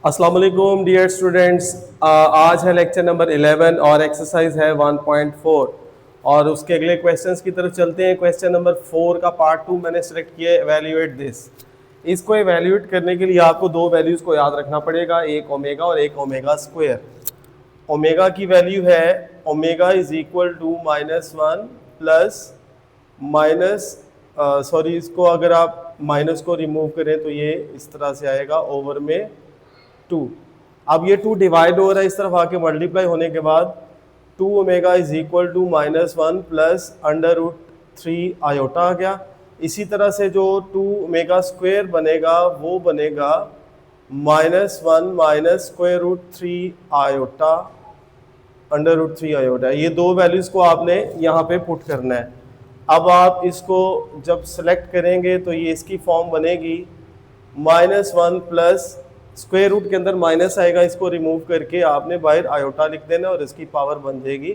अस्सलाम वालेकुम dear students. आज है लेक्चर नंबर 11 और एक्सरसाइज है 1.4 और उसके अगले क्वेश्चंस की तरफ चलते हैं। क्वेश्चन नंबर 4 का पार्ट 2 मैंने सेलेक्ट किया है, एवेल्यूएट दिस। इसको एवेल्यूएट करने के लिए आपको दो वैल्यूज़ को याद रखना पड़ेगा, एक ओमेगा और एक ओमेगा स्क्वायर। ओमेगा की वैल्यू है omega is equal to -1 plus minus sorry इसको अगर आप माइनस को रिमूव करें तो ये इस तरह से आएगा ओवर में 2। अब ये 2 डिवाइड हो रहा है, इस तरफ आके मल्टीप्लाई होने के बाद 2 omega is equal to -1 plus √3 iota आ गया। इसी तरह से जो 2 ओमेगा स्क्वायर बनेगा वो बनेगा -1 माइनस √3 आयोटा √3 आयोटा। ये दो वैल्यूज़ को आपने यहाँ पे पुट करना है। अब आप इसको जब सेलेक्ट करेंगे तो ये इसकी फॉर्म बनेगी -1 प्लस स्क्वायर रूट के अंदर माइनस आएगा, इसको रिमूव करके आपने बाहर आयोटा लिख देना और इसकी पावर बन जाएगी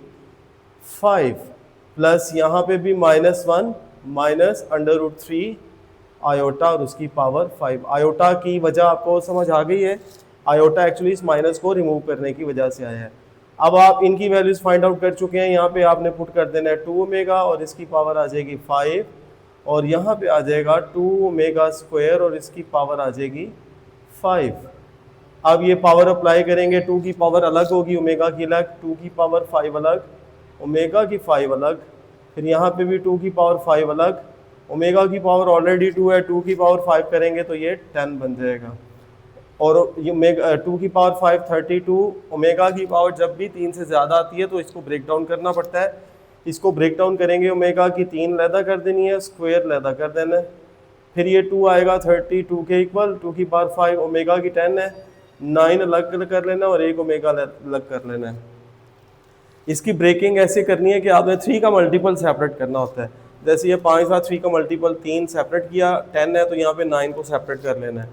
5 प्लस यहाँ पे भी -1 माइनस √3 आयोटा और उसकी पावर 5। आयोटा की वजह आपको समझ आ गई है, आयोटा एक्चुअली इस माइनस को रिमूव करने की वजह से आया है। अब आप इनकी वैल्यूज़ फाइंड आउट कर चुके हैं, यहाँ पे आपने पुट कर देना है 2 ओमेगा और इसकी पावर आ जाएगी 5 और यहाँ पे आ जाएगा 2 ओमेगा स्क्वायर और इसकी पावर आ जाएगी 5। अब ये पावर अप्लाई करेंगे, 2 की पावर अलग होगी, ओमेगा की अलग, 2 की पावर 5 अलग, ओमेगा की 5 अलग, फिर यहाँ पे भी 2 की पावर 5 अलग, ओमेगा की पावर ऑलरेडी 2 है, 2 की पावर 5 करेंगे तो ये 10 बन जाएगा और ये 2 की पावर 5 32। ओमेगा की पावर जब भी 3 से ज़्यादा आती है तो इसको ब्रेक डाउन करना पड़ता है। इसको ब्रेक डाउन करेंगे, ओमेगा की 3 लैदा कर देनी है, स्क्वायर लैदा कर देना है, फिर ये 2 आएगा 32 के इक्वल, 2 की पावर 5, ओमेगा की 10 है, 9 अलग कर लेना और एक ओमेगा अलग कर लेना है। इसकी ब्रेकिंग ऐसे करनी है कि आपने 3 का मल्टीपल सेपरेट करना होता है। जैसे ये 5 था, 3 का मल्टीपल 3 सेपरेट किया, 10 है तो यहाँ पे 9 को सेपरेट कर लेना है।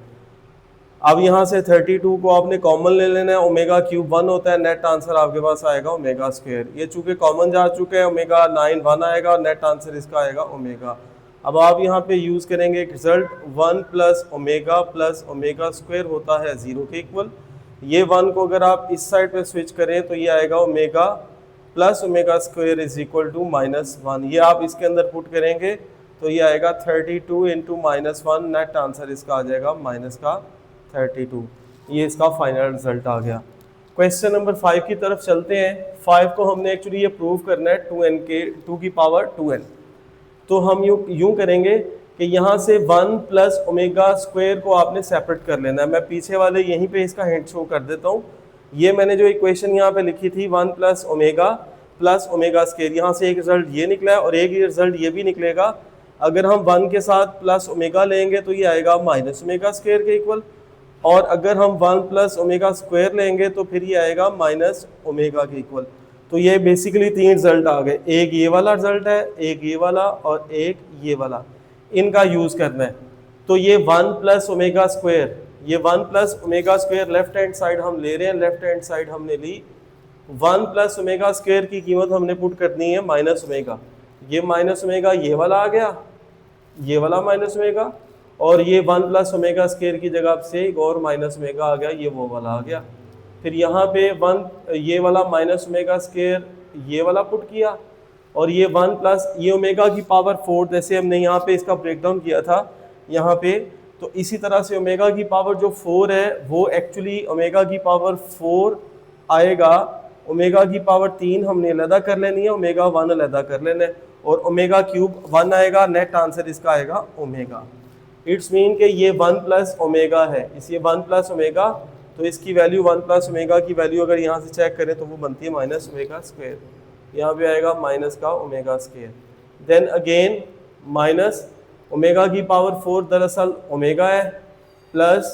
अब यहाँ से 32 को आपने कॉमन ले लेना है, ओमेगा क्यूब 1 होता है, नेट आंसर आपके पास आएगा ओमेगा स्क्वायर। ये चूंकि कॉमन जा चुके हैं, ओमेगा 9 1 आएगा और नेट आंसर इसका आएगा ओमेगा। अब आप यहाँ पे यूज़ करेंगे एक रिजल्ट 1 प्लस ओमेगा स्क्वायर होता है 0 के इक्वल। ये 1 को अगर आप इस साइड पे स्विच करें तो ये आएगा omega plus omega square is equal to -1। ये आप इसके अंदर पुट करेंगे तो ये आएगा 32 इंटू -1, नेट आंसर इसका आ जाएगा माइनस का 32। ये इसका फाइनल रिजल्ट आ गया। क्वेश्चन नंबर 5 की तरफ चलते हैं। 5 को हमने एक्चुअली ये प्रूव करना है 2 की पावर 2n। तो हम यूं करेंगे कि यहाँ से 1 प्लस ओमेगा स्क्वायर को आपने सेपरेट कर लेना है। मैं पीछे वाले यहीं पे इसका हिंट शो कर देता हूँ। ये मैंने जो इक्वेशन यहाँ पे लिखी थी 1 प्लस ओमेगा स्क्वायर, यहाँ से एक रिजल्ट ये निकला है और एक रिजल्ट ये भी निकलेगा। अगर हम 1 के साथ प्लस ओमेगा लेंगे तो ये आएगा माइनस ओमेगा स्क्वायर के इक्वल, और अगर हम 1 प्लस ओमेगा स्क्वायर लेंगे तो फिर ये आएगा माइनस ओमेगा के इक्वल। तो ये बेसिकली 3 रिजल्ट आ गए, एक ये वाला रिजल्ट है, एक ये वाला और एक ये वाला। इनका यूज़ करना है। तो ये 1 प्लस ओमेगा स्क्वायर, ये 1 plus omega square left hand side हम ले रहे हैं, लेफ्ट हैंड साइड हमने ली। 1 प्लस ओमेगा स्क्वायर की कीमत हमने पुट करनी है माइनस ओमेगा। ये माइनस ओमेगा ये वाला आ गया, ये वाला माइनस ओमेगा, और ये 1 प्लस ओमेगा स्क्वायर की जगह से एक और माइनस ओमेगा आ गया, ये वो वाला आ गया। फिर यहाँ पे 1 ये वाला माइनस ओमेगा स्क्वायर ये वाला पुट किया, और ये 1 प्लस ये ओमेगा की पावर 4, जैसे हमने यहाँ पे इसका ब्रेक डाउन किया था यहाँ पे, तो इसी तरह से ओमेगा की पावर जो 4 है वो एक्चुअली ओमेगा की पावर 4 आएगा। ओमेगा की पावर 3 हमने अलहदा कर लेनी है, ओमेगा 1 अलहदा कर लेना है, और ओमेगा क्यूब 1 आएगा, नेट आंसर इसका आएगा ओमेगा। इट्स मीन कि ये 1 प्लस ओमेगा है, इस ये 1 प्लस ओमेगा, तो इसकी वैल्यू 1 प्लस ओमेगा की वैल्यू अगर यहाँ से चेक करें तो वो बनती है माइनस ओमेगा स्क्वायर। यहाँ पे आएगा माइनस का omega square. Then again minus omega की पावर 4 दरअसल ओमेगा है, प्लस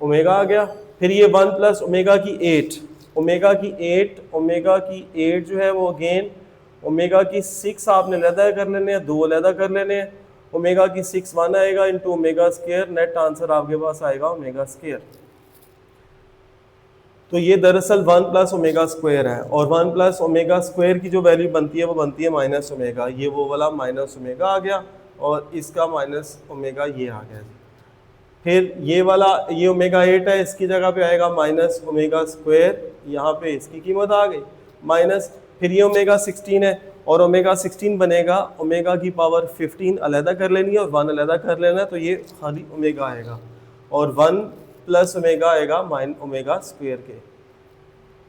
ओमेगा आ गया। फिर ये 1 प्लस ओमेगा की 8, ओमेगा की 8 जो है वो अगेन ओमेगा की 6 आपने अलहदा कर लेने हैं, 2 अलहदा कर लेने हैं। ओमेगा की 6 1 आएगा into omega square, net answer आपके पास आएगा ओमेगा स्क्वायर। तो ये दरअसल 1 प्लस ओमेगा स्क्वायर है, और 1 प्लस ओमेगा स्क्वायर की जो वैल्यू बनती है वो बनती है माइनस ओमेगा। ये वो वाला माइनस ओमेगा आ गया और इसका माइनस ओमेगा ये आ गया। फिर ये वाला ये ओमेगा 8 है, इसकी जगह पे आएगा माइनस ओमेगा स्क्वायर, यहाँ पे इसकी कीमत आ गई माइनस। फिर ये ओमेगा 16 है और ओमेगा 16 बनेगा ओमेगा की पावर 15 अलहदा कर लेनी है और 1 अलहदा कर लेना है, तो ये खाली ओमेगा आएगा और 1 प्लस ओमेगा आएगा माइन ओमेगा स्क्वायर के।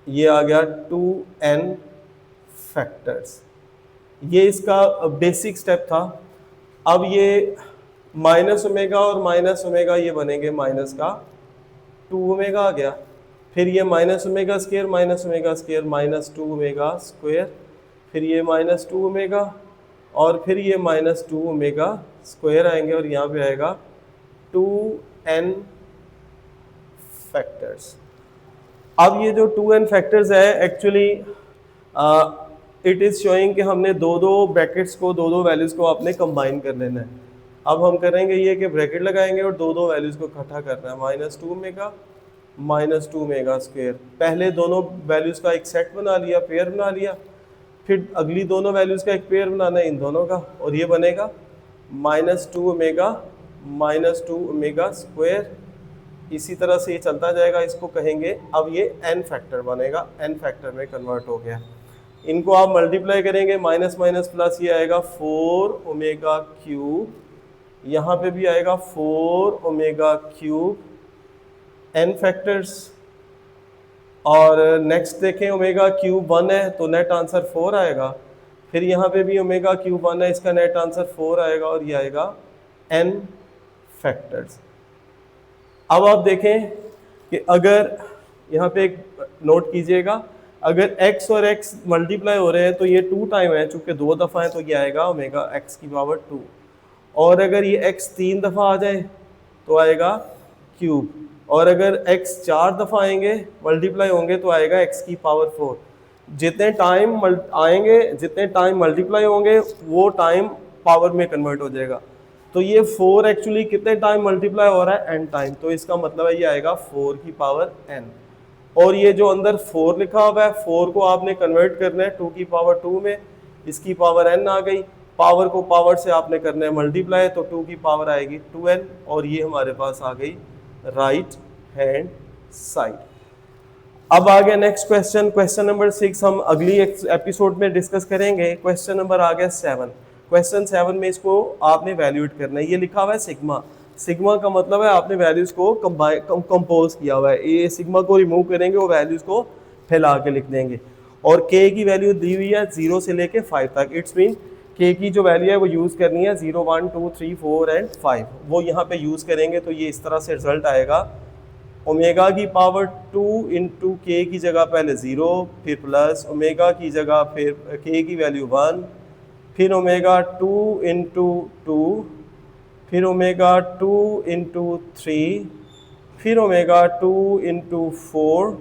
ये आ गया 2n फैक्टर्स। ये इसका बेसिक स्टेप था। अब ये माइनस ओमेगा और माइनस ओमेगा ये बनेंगे माइनस का 2 ओमेगा आ गया। फिर ये minus omega square minus 2 omega square, फिर ये माइनस 2 ओमेगा और फिर ये माइनस 2 ओमेगा स्क्वायर आएंगे और यहाँ पे आएगा 2n फैक्टर्स। अब ये जो 2n फैक्टर्स है एक्चुअली इट इज़ शोइंग कि हमने दो ब्रैकेट्स को दो वैल्यूज़ को आपने कंबाइन कर लेना है। अब हम करेंगे ये कि ब्रैकेट लगाएंगे और दो वैल्यूज़ को इकट्ठा करना है, minus 2 omega minus 2 omega square. पहले दोनों वैल्यूज़ का एक सेट बना लिया, पेयर बना लिया, फिर अगली दोनों वैल्यूज़ का एक पेयर बनाना है इन दोनों का और ये बनेगा minus 2 omega minus 2 omega square. इसी तरह से ये चलता जाएगा, इसको कहेंगे अब ये n फैक्टर बनेगा, n फैक्टर में कन्वर्ट हो गया। इनको आप मल्टीप्लाई करेंगे, माइनस माइनस प्लस ये आएगा 4 ओमेगा क्यूब, यहाँ पे भी आएगा 4 ओमेगा क्यूब n फैक्टर्स। और नेक्स्ट देखें ओमेगा क्यूब 1 है तो नेट आंसर 4 आएगा। फिर यहाँ पे भी ओमेगा क्यूब 1 है, इसका नेट आंसर 4 आएगा और ये आएगा n फैक्टर्स। अब आप देखें कि अगर यहाँ पे एक नोट कीजिएगा, अगर x और x मल्टीप्लाई हो रहे हैं तो ये 2 टाइम है, चूँकि 2 दफ़ा है तो ये आएगा ओमेगा x की पावर 2। और अगर ये x 3 दफ़ा आ जाए तो आएगा क्यूब, और अगर x 4 दफ़ा आएंगे मल्टीप्लाई होंगे तो आएगा x की पावर 4। जितने टाइम आएंगे, जितने टाइम मल्टीप्लाई होंगे वो टाइम पावर में कन्वर्ट हो जाएगा। तो ये 4 एक्चुअली कितने टाइम मल्टीप्लाई हो रहा है, n टाइम, तो इसका मतलब है ये आएगा 4 की पावर n। और ये जो अंदर 4 लिखा हुआ है, 4 को आपने कन्वर्ट करना है 2 की पावर 2 में, इसकी पावर n आ गई, पावर को पावर से आपने करना है मल्टीप्लाई, तो 2 की पावर आएगी 2n और ये हमारे पास आ गई राइट हैंड साइड। अब आ गया नेक्स्ट क्वेश्चन, क्वेश्चन नंबर 6 हम अगली एपिसोड में डिस्कस करेंगे। क्वेश्चन नंबर आ गया 7। क्वेश्चन 7 में इसको आपने वैल्यूएट करना है। ये लिखा हुआ है सिग्मा, सिग्मा का मतलब है आपने वैल्यूज़ को कंपोज किया हुआ है। ये सिग्मा को रिमूव करेंगे, वो वैल्यूज़ को फैला के लिख देंगे। और k की वैल्यू दी हुई है 0 से लेके 5 तक। इट्स मीन k की जो वैल्यू है वो यूज़ करनी है 0, 1, 2, 3, 4 एंड 5, वो यहाँ पे यूज़ करेंगे। तो ये इस तरह से रिजल्ट आएगा, ओमेगा की पावर 2 इंटू के की जगह पहले 0, फिर प्लस ओमेगा की जगह फिर k की वैल्यू 1, फिर ओमेगा 2 इंटू 2, फिर ओमेगा 2 इंटू 3, फिर ओमेगा 2 इंटू 4,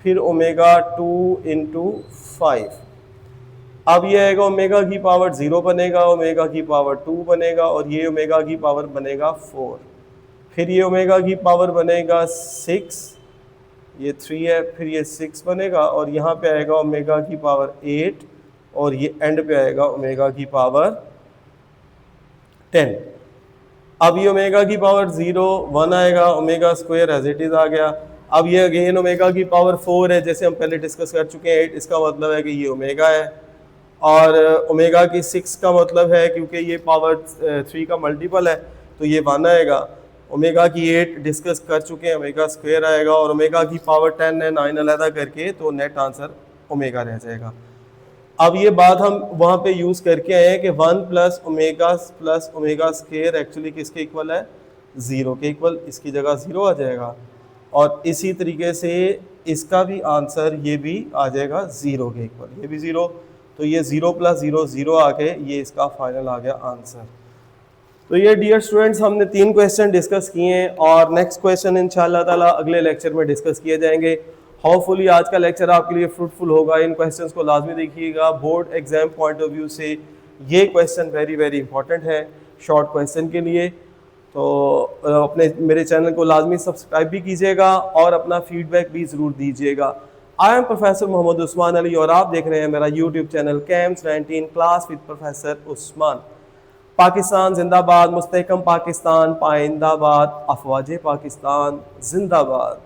फिर ओमेगा 2 इंटू 5। अब ये आएगा ओमेगा की पावर 0 बनेगा, ओमेगा की पावर 2 बनेगा और ये ओमेगा की पावर बनेगा 4। फिर ये ओमेगा की पावर बनेगा 6, ये 3 है, फिर ये 6 बनेगा और यहाँ पे आएगा ओमेगा की पावर 8 और ये एंड पे आएगा ओमेगा की पावर 10। अब ये ओमेगा की पावर 0, 1 आएगा, omega square as it is आ गया। अब ये अगेन ओमेगा की पावर 4 है, जैसे हम पहले डिस्कस कर चुके हैं 8, इसका मतलब है कि ये ओमेगा है। और ओमेगा की 6 का मतलब है क्योंकि ये पावर 3 का मल्टीपल है तो ये 1 आएगा। ओमेगा की 8 डिस्कस कर चुके हैं, ओमेगा स्क्वायर आएगा और ओमेगा की पावर 10 है, 9 अलहदा करके, तो नेट आंसर ओमेगा रह जाएगा। अब ये बात हम वहाँ पे यूज़ करके आए हैं कि 1 प्लस ओमेगा स्क्वायर एक्चुअली किसके इक्वल है, 0 के इक्वल, इसकी जगह 0 आ जाएगा। और इसी तरीके से इसका भी आंसर ये भी आ जाएगा 0 के इक्वल, ये भी 0, तो ये 0 प्लस 0 0 आके ये इसका फाइनल आ गया आंसर। तो ये डियर स्टूडेंट्स हमने 3 क्वेश्चन डिस्कस किए हैं और नेक्स्ट क्वेश्चन इंशाल्लाह ताला अगले लेक्चर में डिस्कस किए जाएंगे। होपफुली आज का लेक्चर आपके लिए फ्रूटफुल होगा। इन क्वेश्चंस को लाजमी देखिएगा, board exam point of view से ये क्वेश्चन वेरी वेरी इंपॉर्टेंट है शॉर्ट क्वेश्चन के लिए। तो अपने मेरे चैनल को लाजमी सब्सक्राइब भी कीजिएगा और अपना फीडबैक भी ज़रूर दीजिएगा। I am professor Mohammad Usman Ali और आप देख रहे हैं मेरा YouTube channel Cams 19 class with professor Usman. Pakistan जिंदाबाद, मुस्तहकम पाकिस्तान पाइंदाबाद, अफवाज पाकिस्तान जिंदाबाद।